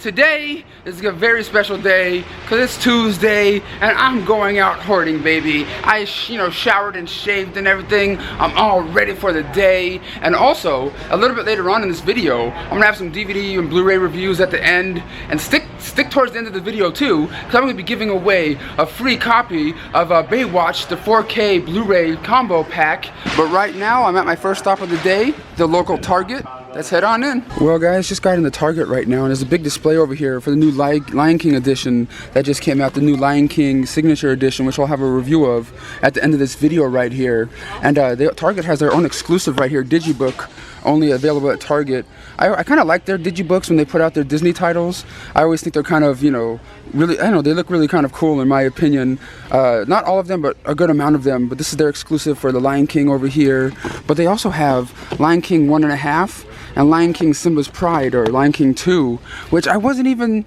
today is a very special day because it's Tuesday and I'm going out hoarding, baby. I showered and shaved and everything. I'm all ready for the day. And also, a little bit later on in this video, I'm gonna have some DVD and Blu-ray reviews at the end, and stick towards the end of the video too, because I'm gonna be giving away a free copy of Baywatch, the 4K Blu-ray combo pack. But right now, I'm at my first stop of the day, the local Target. Let's head on in. Well guys, just got in the Target right now, and there's a big display over here for the new Lion King edition that just came out, the new Lion King Signature Edition, which I'll have a review of at the end of this video right here. And Target has their own exclusive right here, Digibook, only available at Target. I kind of like their Digibooks when they put out their Disney titles. I always think they're kind of, really, I don't know, they look really kind of cool in my opinion. Not all of them, but a good amount of them. But this is their exclusive for the Lion King over here. But they also have Lion King 1.5 and Lion King Simba's Pride, or Lion King 2, which I wasn't even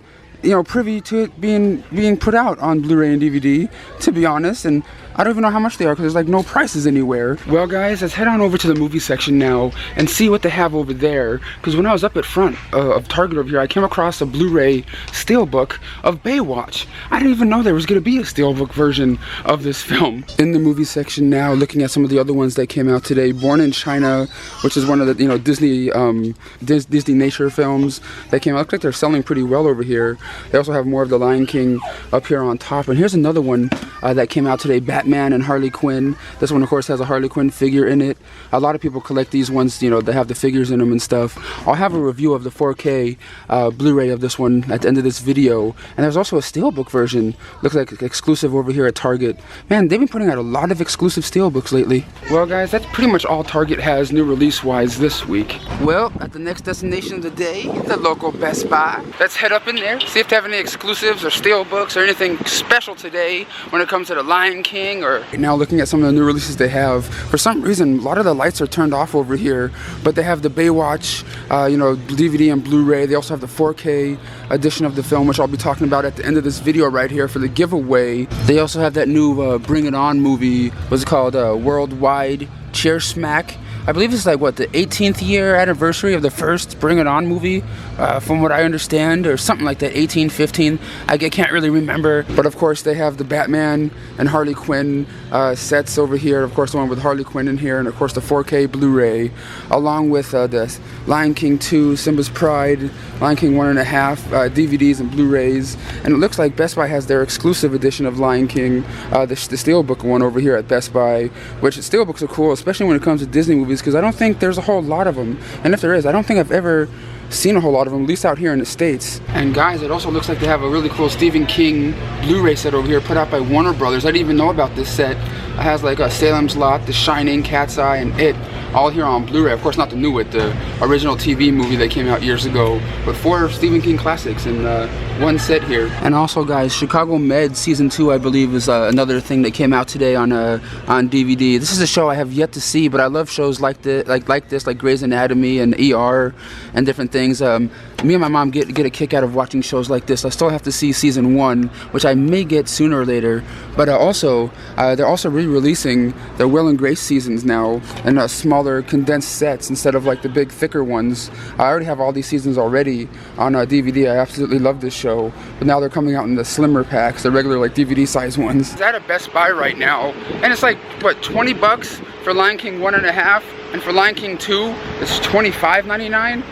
privy to it being put out on Blu-ray and DVD, to be honest, and I don't even know how much they are because there's like no prices anywhere. Well guys, let's head on over to the movie section now and see what they have over there, because when I was up at front of Target over here, I came across a Blu-ray steelbook of Baywatch. I didn't even know there was going to be a steelbook version of this film. In the movie section now, looking at some of the other ones that came out today, Born in China, which is one of the Disney Disney nature films that came out. Looks like they're selling pretty well over here. They also have more of the Lion King up here on top. And here's another one that came out today, Batman and Harley Quinn. This one, of course, has a Harley Quinn figure in it. A lot of people collect these ones, that have the figures in them and stuff. I'll have a review of the 4K Blu-ray of this one at the end of this video. And there's also a steelbook version. Looks like exclusive over here at Target. Man, they've been putting out a lot of exclusive steelbooks lately. Well, guys, that's pretty much all Target has new release-wise this week. Well, at the next destination of the day, the local Best Buy. Let's head up in there, see if they have any exclusives or steelbooks or anything special today when it comes to the Lion King. Or now looking at some of the new releases they have, for some reason a lot of the lights are turned off over here, but they have the Baywatch DVD and Blu-ray. They also have the 4K edition of the film, which I'll be talking about at the end of this video right here for the giveaway. They also have that new Bring It On movie, what's it called, Worldwide Cheer Smack. I believe it's like, what, the 18th year anniversary of the first Bring It On movie, from what I understand, or something like that, 18, 15, I can't really remember. But of course they have the Batman and Harley Quinn sets over here, of course the one with Harley Quinn in here, and of course the 4K Blu-ray, along with the Lion King 2, Simba's Pride, Lion King 1.5 DVDs and Blu-rays. And it looks like Best Buy has their exclusive edition of Lion King, the Steelbook one over here at Best Buy, which Steelbooks are cool, especially when it comes to Disney movies, because I don't think there's a whole lot of them. And if there is, I don't think I've ever seen a whole lot of them, at least out here in the States. And guys, it also looks like they have a really cool Stephen King Blu-ray set over here put out by Warner Brothers. I didn't even know about this set. It has like a Salem's Lot, The Shining, Cat's Eye, and It, all here on Blu-ray. Of course, not the new It, the original TV movie that came out years ago, but 4 Stephen King classics in one set here. And also, guys, Chicago Med Season 2, I believe, is another thing that came out today on DVD. This is a show I have yet to see, but I love shows like this, like Grey's Anatomy and ER and different things. Me and my mom get a kick out of watching shows like this. I still have to see Season 1, which I may get sooner or later. But also, they're also re-releasing their Will and Grace seasons now in smaller condensed sets instead of like the big thicker ones. I already have all these seasons already on DVD. I absolutely love this show. But now they're coming out in the slimmer packs, the regular like DVD size ones. It's at a Best Buy right now, and it's like, what, 20 bucks for Lion King 1.5, and for Lion King 2, it's $25.99.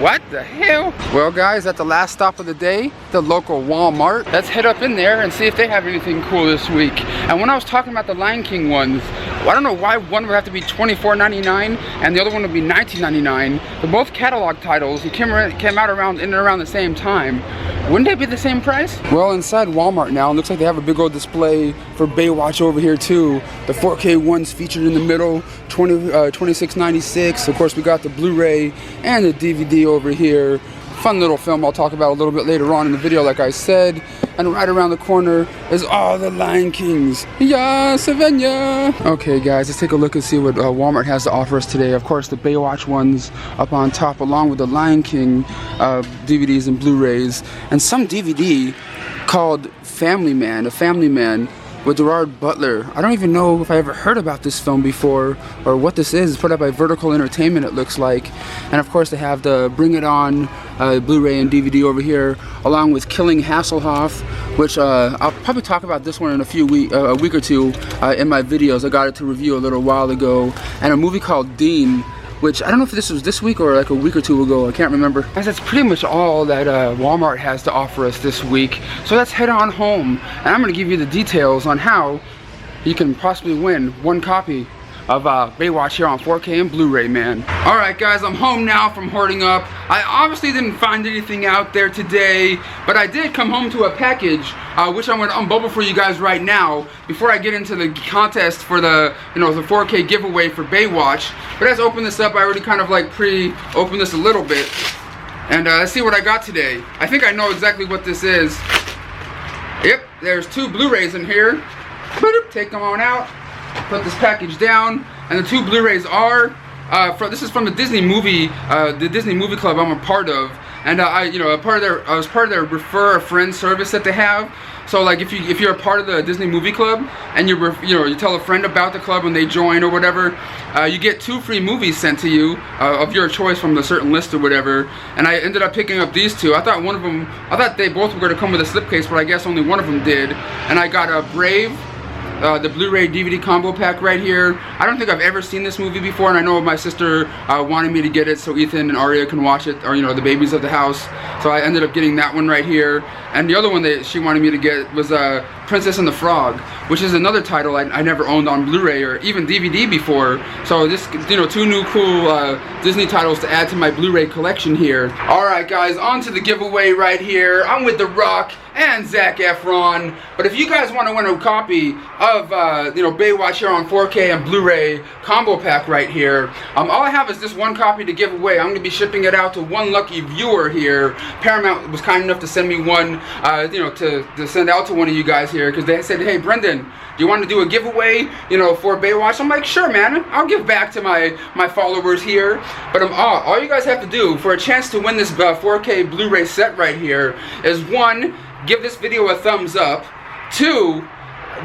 What the hell? Well guys, at the last stop of the day, the local Walmart. Let's head up in there and see if they have anything cool this week. And when I was talking about the Lion King ones, I don't know why one would have to be $24.99 and the other one would be $19.99. They're both catalog titles. They came out around the same time. Wouldn't they be the same price? Well, inside Walmart now, it looks like they have a big old display for Baywatch over here too. The 4K ones featured in the middle, $26.96. Of course, we got the Blu-ray and the DVD over here. Fun little film I'll talk about a little bit later on in the video, like I said. And right around the corner is all the Lion Kings. Yeah, Savannah. Okay guys, let's take a look and see what Walmart has to offer us today. Of course, the Baywatch ones up on top, along with the Lion King DVDs and Blu-rays, and some DVD called Family Man, with Gerard Butler. I don't even know if I ever heard about this film before or what this is. It's put out by Vertical Entertainment, it looks like. And of course they have the Bring It On Blu-ray and DVD over here, along with Killing Hasselhoff, which I'll probably talk about this one in a week or two in my videos. I got it to review a little while ago. And a movie called Dean, which I don't know if this was this week or like a week or two ago, I can't remember. Guys, that's pretty much all that Walmart has to offer us this week. So let's head on home, and I'm gonna give you the details on how you can possibly win one copy of Baywatch here on 4K and Blu-ray, man. Alright guys, I'm home now from Hoarding Up. I obviously didn't find anything out there today, but I did come home to a package, which I'm gonna unbubble for you guys right now, before I get into the contest for the, the 4K giveaway for Baywatch. But let's open this up. I already kind of like pre-opened this a little bit. And let's see what I got today. I think I know exactly what this is. Yep, there's 2 Blu-rays in here. Take them on out. Put this package down, and the 2 Blu-rays are this is from the Disney movie club I'm a part of, and I was part of their refer a friend service that they have. So like if you're a part of the Disney movie club and you tell a friend about the club when they join or whatever, you get 2 free movies sent to you of your choice from the certain list or whatever. And I ended up picking up these 2. I thought they both were going to come with a slipcase, but I guess only one of them did. And I got Brave, the Blu-ray DVD combo pack right here. I don't think I've ever seen this movie before, and I know my sister wanted me to get it so Ethan and Aria can watch it, or the babies of the house. So I ended up getting that one right here. And the other one that she wanted me to get was Princess and the Frog, which is another title I never owned on Blu-ray or even DVD before. So this, 2 new cool Disney titles to add to my Blu-ray collection here. Alright guys, on to the giveaway right here. I'm with The Rock and Zac Efron. But if you guys want to win a copy of Baywatch here on 4K and Blu-ray combo pack right here, all I have is this one copy to give away. I'm going to be shipping it out to one lucky viewer here. Paramount was kind enough to send me one, to send out to one of you guys here, because they said, hey Brendan, do you want to do a giveaway, for Baywatch? I'm like, sure man, I'll give back to my followers here. But all you guys have to do for a chance to win this 4K Blu-ray set right here is 1, give this video a thumbs up. 2,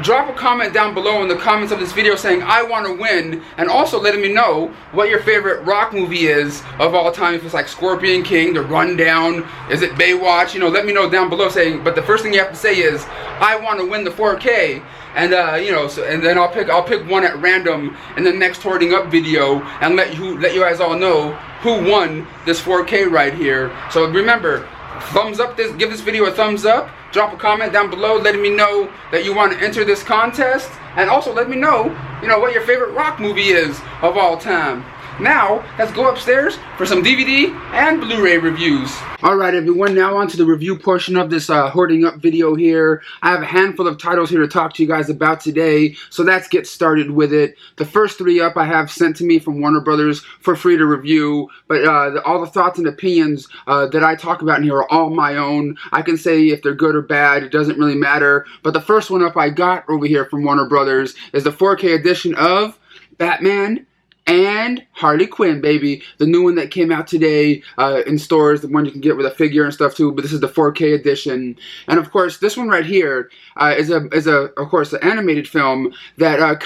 drop a comment down below in the comments of this video saying I want to win, and also letting me know what your favorite Rock movie is of all time. If it's like Scorpion King, The Rundown, is it Baywatch? Let me know down below. But the first thing you have to say is I want to win the 4K, and and then I'll pick one at random in the next Hoarding Up video and let you guys all know who won this 4K right here. So remember, thumbs up give this video a thumbs up. Drop a comment down below letting me know that you want to enter this contest, and also let me know, what your favorite Rock movie is of all time. Now, let's go upstairs for some DVD and Blu-ray reviews. Alright everyone, now on to the review portion of this Hoarding Up video here. I have a handful of titles here to talk to you guys about today, so let's get started with it. The first 3 up I have sent to me from Warner Brothers for free to review, but all the thoughts and opinions that I talk about in here are all my own. I can say if they're good or bad, it doesn't really matter. But the first one up I got over here from Warner Brothers is the 4K edition of Batman and Harley Quinn, baby. The new one that came out today in stores, the one you can get with a figure and stuff too, but this is the 4K edition. And of course, this one right here is of course, an animated film that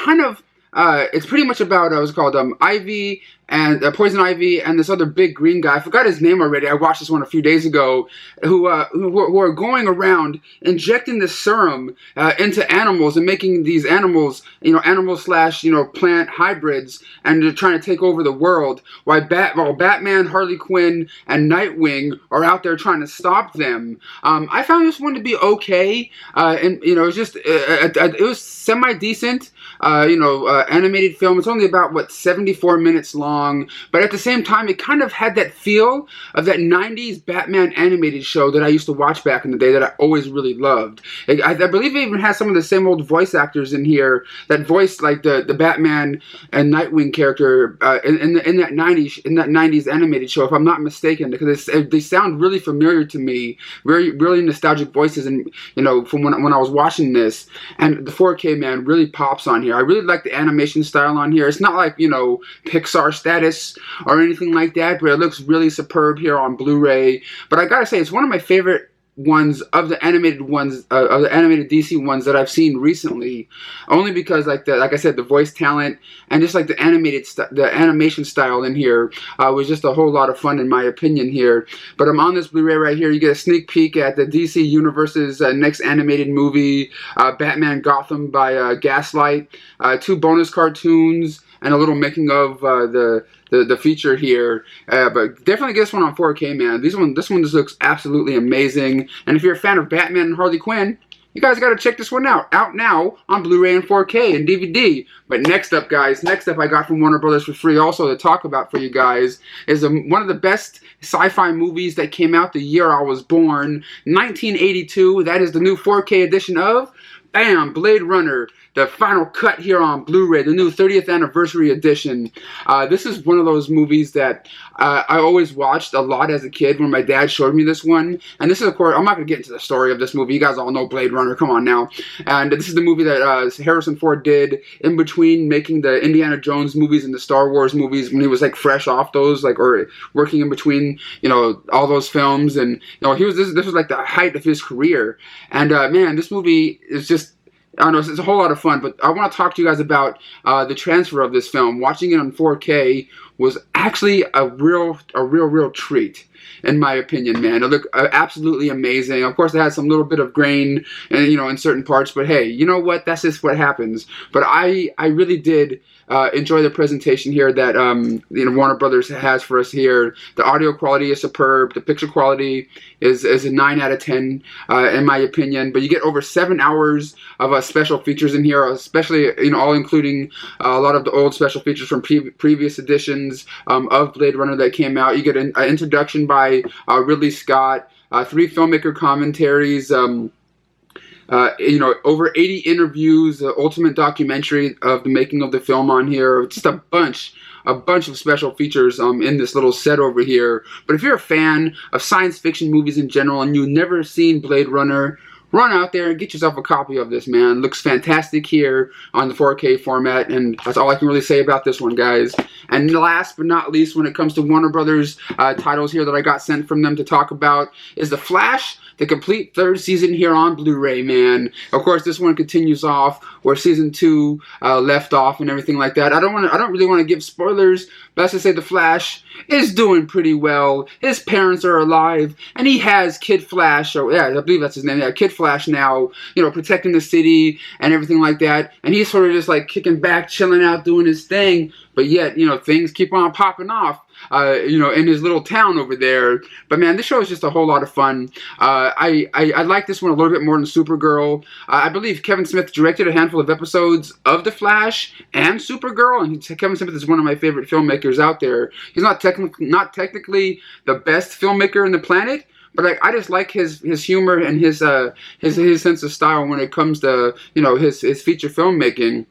it's pretty much about, what's it called, Ivy and Poison Ivy and this other big green guy. I forgot his name already. I watched this one a few days ago. Who are going around injecting this serum into animals and making these animals, animal slash plant hybrids, and they're trying to take over the world. While Batman, Harley Quinn, and Nightwing are out there trying to stop them. I found this one to be okay, and it was just it was semi decent. Animated film. It's only about 74 minutes long, but at the same time it kind of had that feel of that 90s Batman animated show that I used to watch back in the day that I always really loved. I believe it even has some of the same old voice actors in here that voiced like the Batman and Nightwing character in that 90s animated show, if I'm not mistaken, because they sound really familiar to me, really nostalgic voices, and from when I was watching this. And the 4K, man, really pops on here. I really like the animation style on here. It's not like, Pixar status or anything like that, but it looks really superb here on Blu-ray. But I gotta say, it's one of my favorite ones of the animated DC ones that I've seen recently, only because like I said, the voice talent and just like the animation style in here was just a whole lot of fun in my opinion here. But I'm on this Blu-ray right here. You get a sneak peek at the DC Universe's next animated movie, Batman Gotham by Gaslight, 2 bonus cartoons, and a little making of the feature here. But definitely get this one on 4K, man. This one just looks absolutely amazing. And if you're a fan of Batman and Harley Quinn, you guys got to check this one out. Out now on Blu-ray and 4K and DVD. But next up, guys, I got from Warner Brothers for free also to talk about for you guys is one of the best sci-fi movies that came out the year I was born, 1982. That is the new 4K edition of, bam, Blade Runner. The final cut here on Blu-ray, the new 30th anniversary edition. This is one of those movies that I always watched a lot as a kid when my dad showed me this one. And this is, of course, I'm not going to get into the story of this movie. You guys all know Blade Runner. Come on now. And this is the movie that Harrison Ford did in between making the Indiana Jones movies and the Star Wars movies when he was like fresh off those, like, or working in between, you know, all those films. And, you know, this was like the height of his career. And, man, this movie is just, I don't know, it's a whole lot of fun, but I want to talk to you guys about the transfer of this film. Watching it on 4K was actually a real treat, in my opinion, man. It looked absolutely amazing. Of course, it had some little bit of grain, and you know, in certain parts, but hey, you know what? That's just what happens. But I really did enjoy the presentation here that you know, Warner Brothers has for us here. The audio quality is superb. The picture quality is a 9 out of 10 in my opinion. But you get over 7 hours of special features in here, especially, you know, all including a lot of the old special features from previous editions of Blade Runner that came out. You get an introduction by Ridley Scott, 3 filmmaker commentaries. You know, over 80 interviews, the ultimate documentary of the making of the film on here. Just a bunch of special features in this little set over here. But if you're a fan of science fiction movies in general and you've never seen Blade Runner, run out there and get yourself a copy of this, man. It looks fantastic here on the 4K format, and that's all I can really say about this one, guys. And last but not least, when it comes to Warner Brothers titles here that I got sent from them to talk about, is The Flash, the complete 3rd season here on Blu-ray, man. Of course, this one continues off where season 2 left off and everything like that. I don't really want to give spoilers, but let's just say The Flash is doing pretty well. His parents are alive, and he has Kid Flash, or yeah, I believe that's his name, yeah, Kid Flash now, you know, protecting the city and everything like that. And he's sort of just like kicking back, chilling out, doing his thing. But yet, you know, things keep on popping off, you know, in his little town over there. But man, this show is just a whole lot of fun. I like this one a little bit more than Supergirl. I believe Kevin Smith directed a handful of episodes of The Flash and Supergirl, and Kevin Smith is one of my favorite filmmakers out there. He's not technically the best filmmaker in the planet, but like, I just like his humor and his sense of style when it comes to, you know, his feature filmmaking.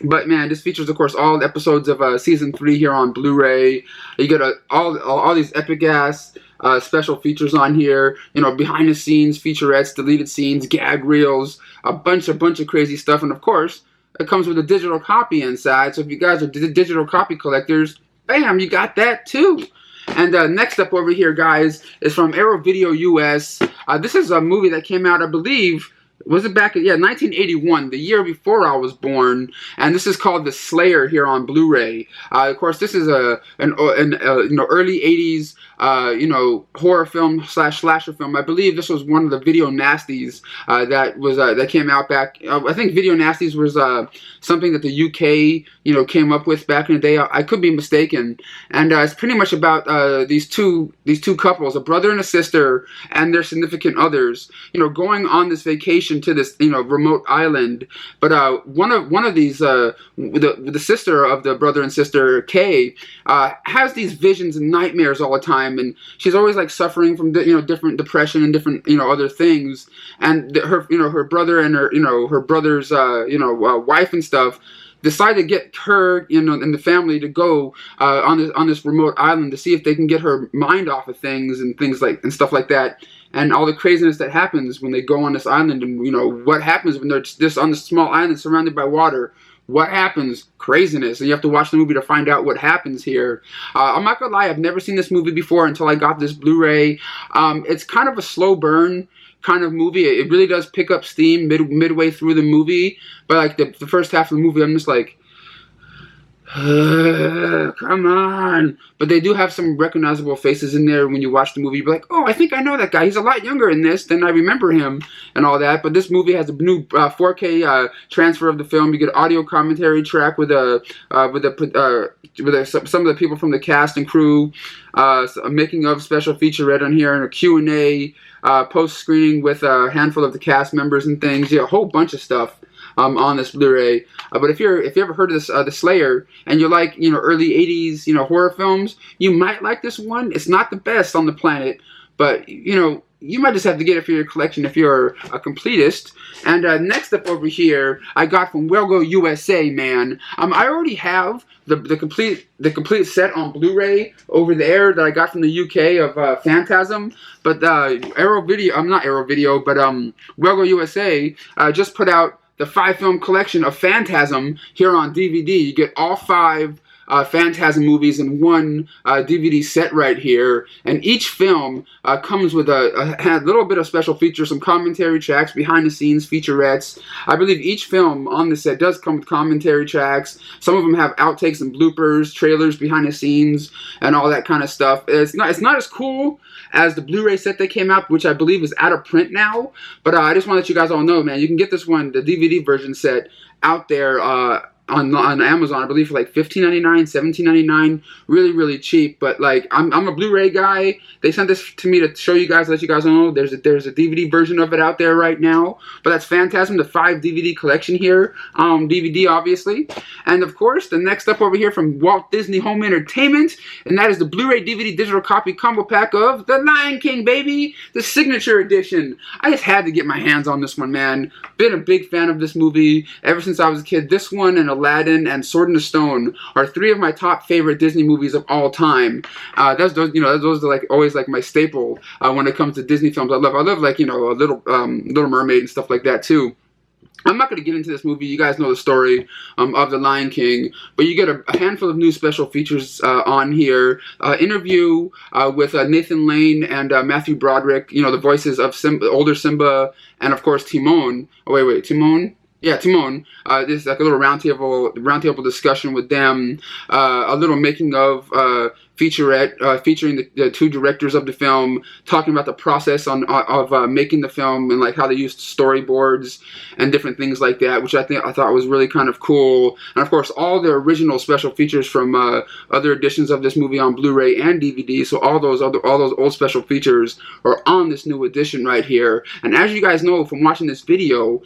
But man, this features, of course, all episodes of season 3 here on Blu-ray. You get all these epic ass special features on here. You know, behind the scenes, featurettes, deleted scenes, gag reels, a bunch of crazy stuff, and of course, it comes with a digital copy inside. So if you guys are digital copy collectors, bam, you got that too. And next up over here, guys, is from Arrow Video US. This is a movie that came out, I believe, was it back, yeah, 1981, the year before I was born, and this is called The Slayer here on Blu-ray. Of course, this is an you know, early 80s you know, horror film / slasher film. I believe this was one of the Video Nasties that came out back. I think Video Nasties was something that the UK, you know, came up with back in the day. I could be mistaken, and it's pretty much about these two couples, a brother and a sister, and their significant others, you know, going on this vacation to this, you know, remote island. But one of these the sister of the brother and sister, Kay, has these visions and nightmares all the time, and she's always like suffering from, you know, different depression and different, you know, other things. And her, you know, her brother and her, you know, her brother's you know, wife and stuff decide to get her, you know, and the family to go on this remote island to see if they can get her mind off of things and stuff like that, and all the craziness that happens when they go on this island, and you know what happens when they're just on this small island surrounded by water. what happens, craziness. And you have to watch the movie to find out what happens here. I'm not gonna lie, I've never seen this movie before until I got this Blu-ray. It's kind of a slow burn kind of movie. It really does pick up steam midway through the movie, but like the first half of the movie, I'm just like, come on. But they do have some recognizable faces in there. When you watch the movie, you're like, oh, I think I know that guy. He's a lot younger in this than I remember him and all that. But this movie has a new 4K transfer of the film. You get an audio commentary track with some of the people from the cast and crew, a making of special featurette on here, and a Q&A post screening with a handful of the cast members and things. Yeah, a whole bunch of stuff on this Blu-ray. But if you ever heard of this, the Slayer, and you like, early 80s, horror films, you might like this one. It's not the best on the planet, but, you might just have to get it for your collection if you're a completist. And next up over here, I got from Wellgo USA, man. I already have the complete set on Blu-ray over there that I got from the UK of Phantasm. But Wellgo USA just put out the 5-film collection of Phantasm here on DVD. You get all 5 Phantasm movies in one DVD set right here, and each film comes with a little bit of special features, some commentary tracks, behind the scenes featurettes. I believe each film on the set does come with commentary tracks. Some of them have outtakes and bloopers, trailers, behind the scenes, and all that kind of stuff. It's not as cool as the Blu-ray set that came out, which I believe is out of print now, but I just want to let you guys all know, man, you can get this one, the DVD version set, out there on Amazon, I believe, for like $15.99, $17.99, really cheap. But like, I'm a Blu-ray guy. They sent this to me to show you guys, let you guys know there's a DVD version of it out there right now. But that's Phantasm, the 5 DVD collection here, DVD obviously. And of course, the next up over here from Walt Disney Home Entertainment, and that is the Blu-ray DVD digital copy combo pack of The Lion King, baby, the signature edition. I just had to get my hands on this one, man. Been a big fan of this movie ever since I was a kid. This one and Aladdin and Sword in the Stone are 3 of my top favorite Disney movies of all time. Those are like always like my staple when it comes to Disney films. I love like a Little Mermaid and stuff like that too. I'm not going to get into this movie. You guys know the story of The Lion King, but you get a handful of new special features on here. Interview with Nathan Lane and Matthew Broderick, the voices of older Simba, and of course Timon. Oh, wait, Timon? Yeah, Timon. This is like a little roundtable discussion with them. A little making of featurette featuring the 2 directors of the film, talking about the process of making the film and like how they used storyboards and different things like that, which I thought was really kind of cool. And of course, all the original special features from other editions of this movie on Blu-ray and DVD. So all those old special features are on this new edition right here. And as you guys know from watching this video,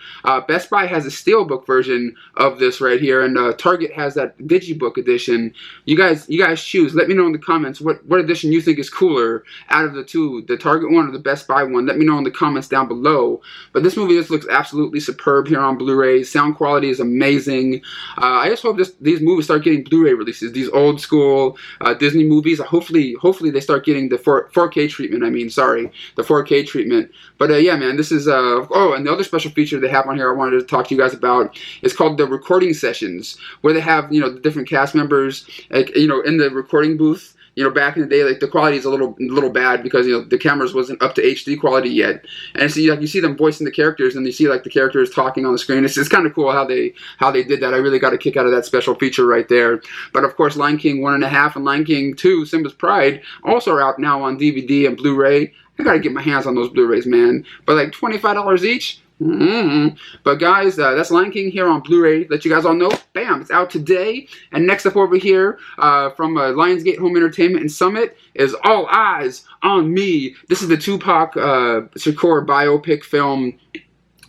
Best Buy has a steelbook version of this right here, and Target has that digibook edition. You guys choose. Let me know in the comments what edition you think is cooler out of the 2, the Target one or the Best Buy one. Let me know in the comments down below. But this movie just looks absolutely superb here on Blu-ray. Sound quality is amazing. I just hope these movies start getting Blu-ray releases. These old school Disney movies. Hopefully they start getting the 4K treatment. The 4K treatment. But yeah, man, this is oh, and the other special feature they have on here I wanted to talk to you guys about is called the recording sessions, where they have the different cast members like in the recording booth. Back in the day, like the quality is a little bad because the cameras wasn't up to HD quality yet, and so you see them voicing the characters, and you see like the characters talking on the screen. It's kind of cool how they did that. I really got a kick out of that special feature right there. But of course, Lion King 1.5 and Lion King 2, Simba's Pride, also are out now on DVD and Blu-ray. I gotta get my hands on those Blu-rays, man. But like $25 each. But guys, that's Lion King here on Blu-ray. Let you guys all know, bam, it's out today. And next up over here from Lionsgate Home Entertainment and Summit is All Eyes on Me. This is the Tupac Shakur biopic film,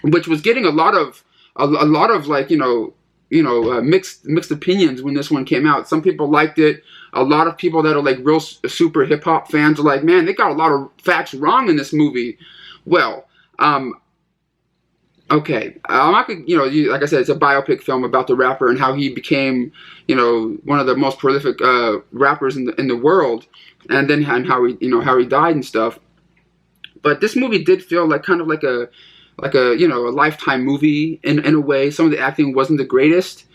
which was getting a lot of like mixed opinions when this one came out. Some people liked it. A lot of people that are like real super hip hop fans are like, man, they got a lot of facts wrong in this movie. Well, okay, I'm not gonna, like I said, it's a biopic film about the rapper and how he became, one of the most prolific rappers in the world, and then how he died and stuff. But this movie did feel like kind of like a Lifetime movie in a way. Some of the acting wasn't the greatest,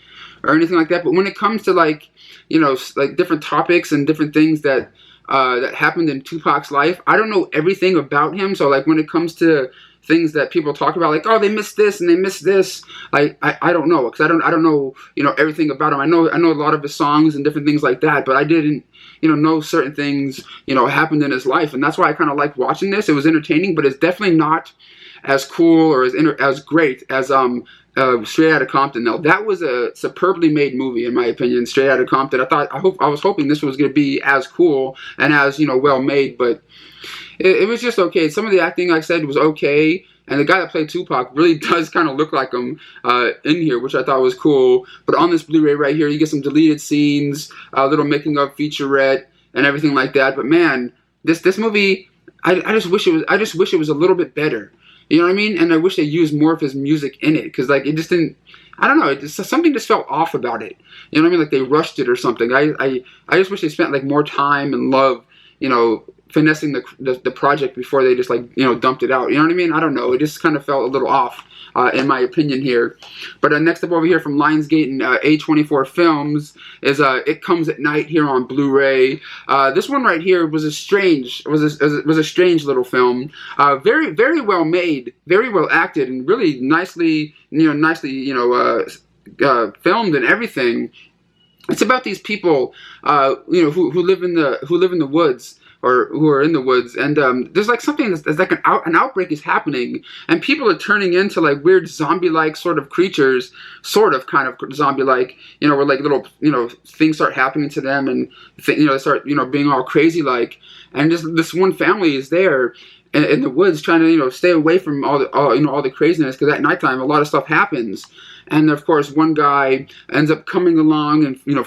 or anything like that. But when it comes to like, you know, like different topics and different things that that happened in Tupac's life, I don't know everything about him. So like when it comes to things that people talk about, like, oh, they missed this and they missed this, like I don't know, because I don't know, you know, everything about him. I know a lot of his songs and different things like that, but I didn't, you know certain things, you know, happened in his life, and that's why I kind of like watching this. It was entertaining, but it's definitely not as cool or as great as Straight Outta Compton. Now that was a superbly made movie in my opinion. Straight Outta Compton. I was hoping this was going to be as cool and as, you know, well made, but it was just okay. Some of the acting, like I said, was okay. And the guy that played Tupac really does kind of look like him in here, which I thought was cool. But on this Blu-ray right here, you get some deleted scenes, a little making of featurette, and everything like that. But man, this movie, I just wish it was a little bit better. You know what I mean? And I wish they used more of his music in it, because like it just didn't. I don't know. Something just felt off about it. You know what I mean? Like they rushed it or something. I just wish they spent like more time and love, you know, finessing the project before they just, like, you know, dumped it out. You know what I mean? I don't know. It just kind of felt a little off, in my opinion here. But next up over here from Lionsgate and A24 Films is It Comes at Night here on Blu-ray. This one right here was a strange little film. Very, very well made, very well acted, and really nicely filmed and everything. It's about these people, you know, who live in the woods, or who are in the woods, and there's like something that's like an outbreak is happening, and people are turning into like weird zombie-like sort of creatures, kind of zombie-like, you know, where like little, you know, things start happening to them, and you know, they start, you know, being all crazy-like, and just this one family is there in the woods trying to, you know, stay away from all the craziness, because at nighttime a lot of stuff happens. And of course, one guy ends up coming along and, you know,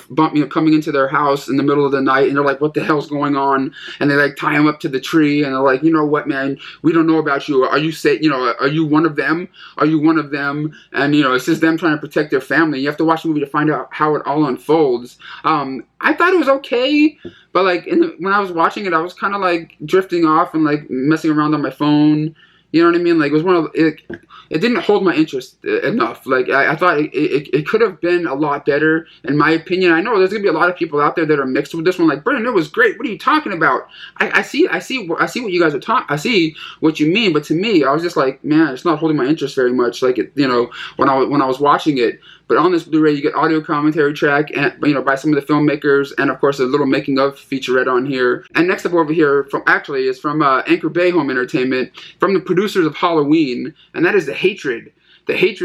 coming into their house in the middle of the night, and they're like, "What the hell's going on?" And they like tie him up to the tree, and they're like, "You know what, man? We don't know about you. Are you you know, are you one of them? Are you one of them?" And you know, it's just them trying to protect their family. You have to watch the movie to find out how it all unfolds. I thought it was okay, but like when I was watching it, I was kind of like drifting off and like messing around on my phone. You know what I mean? Like it was one of it didn't hold my interest enough. Like I thought it could have been a lot better, in my opinion. I know there's gonna be a lot of people out there that are mixed with this one. Like, Brendan, it was great. What are you talking about? I see what you guys are talking. I see what you mean, but to me, I was just like, man, it's not holding my interest very much. Like you know, when I was watching it. But on this Blu-ray, you get audio commentary track, and you know, by some of the filmmakers, and of course a little making of featurette on here. And next up over here, is from Anchor Bay Home Entertainment, from the producers of Halloween, and that is The Hatred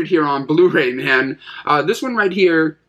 here on Blu-ray, man. This one right here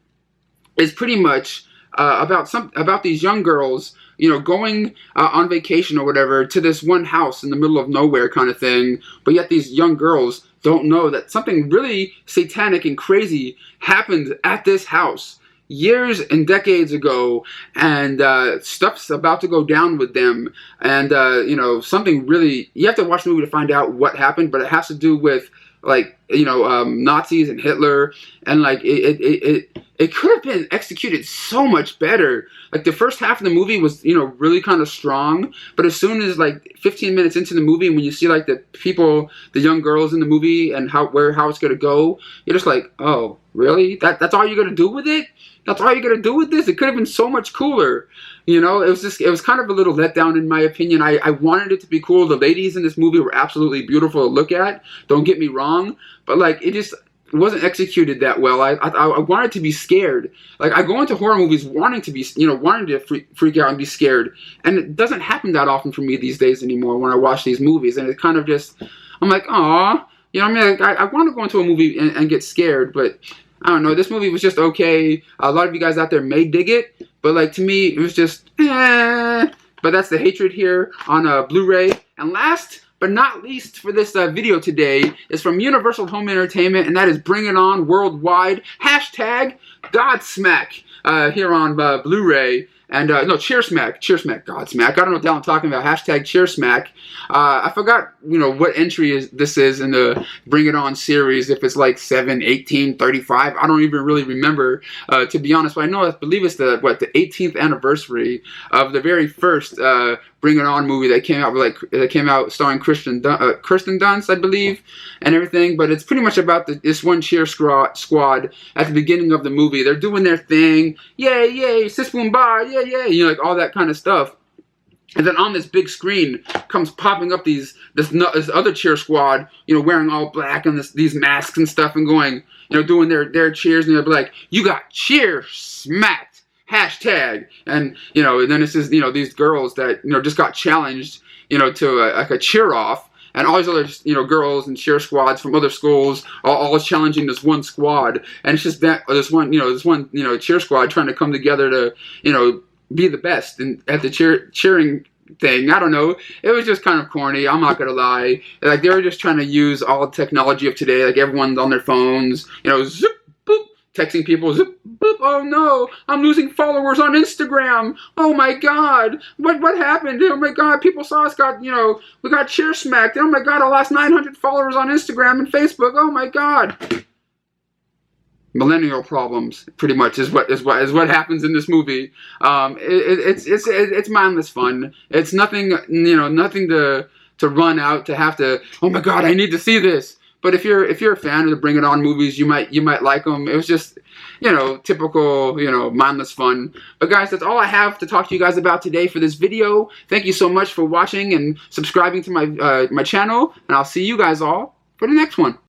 is pretty much about these young girls, you know, going on vacation or whatever to this one house in the middle of nowhere kind of thing. But yet these young girls don't know that something really satanic and crazy happened at this house years and decades ago, and stuff's about to go down with them, and you know, something really, you have to watch the movie to find out what happened, but it has to do with, like, you know, Nazis and Hitler, and like it could have been executed so much better. Like the first half of the movie was, you know, really kind of strong, but as soon as like 15 minutes into the movie, when you see like the young girls in the movie and how it's gonna go, you're just like, oh, really? That's all you're gonna do with it? That's all you're gonna do with this? It could have been so much cooler. You know, it was kind of a little letdown in my opinion. I wanted it to be cool. The ladies in this movie were absolutely beautiful to look at. Don't get me wrong, but like it just wasn't executed that well. I wanted to be scared. Like I go into horror movies wanting to freak out and be scared, and it doesn't happen that often for me these days anymore when I watch these movies. And it kind of just, I'm like, aw, you know what I mean? Like, I want to go into a movie and get scared, but I don't know. This movie was just okay. A lot of you guys out there may dig it, but like to me, it was just But that's The Hatred here on Blu-ray. And last but not least for this video today is from Universal Home Entertainment, and that is Bring It On Worldwide, hashtag Godsmack here on Blu-ray. And no, Cheersmack, Godsmack. I don't know what the hell I'm talking about. Hashtag Cheersmack. I forgot, you know, what entry this is in the Bring It On series. If it's like 7, 18, 35. I don't even really remember, to be honest. But I believe it's the 18th anniversary of the very first Bring It On movie that came out starring Kirsten Dunst, I believe, and everything. But it's pretty much about this one cheer squad at the beginning of the movie. They're doing their thing, yay, yay, sis boom ba, yeah, yeah, you know, like all that kind of stuff. And then on this big screen comes popping up this other cheer squad, you know, wearing all black and these masks and stuff, and going, you know, doing their cheers, and they'll be like, "You got cheer smacked, hashtag," and you know, and then it's just, you know, these girls that, you know, just got challenged, you know, to like a cheer off, and all these other, you know, girls and cheer squads from other schools all challenging this one squad, and it's just this one cheer squad trying to come together to, you know, be the best and at the cheering thing. I don't know. It was just kind of corny. I'm not gonna lie. Like, they were just trying to use all the technology of today. Like, everyone's on their phones, you know, zip, boop, texting people, zip, boop. Oh no, I'm losing followers on Instagram. Oh my God, what happened? Oh my God, people saw us we got cheer smacked. Oh my God, I lost 900 followers on Instagram and Facebook. Oh my God. Millennial problems, pretty much, is what happens in this movie. It's mindless fun. It's nothing, you know, nothing to run out to have to, oh my God, I need to see this. But if you're a fan of the Bring It On movies, you might like them. It was just, you know, typical, you know, mindless fun. But guys, that's all I have to talk to you guys about today for this video. Thank you so much for watching and subscribing to my channel, and I'll see you guys all for the next one.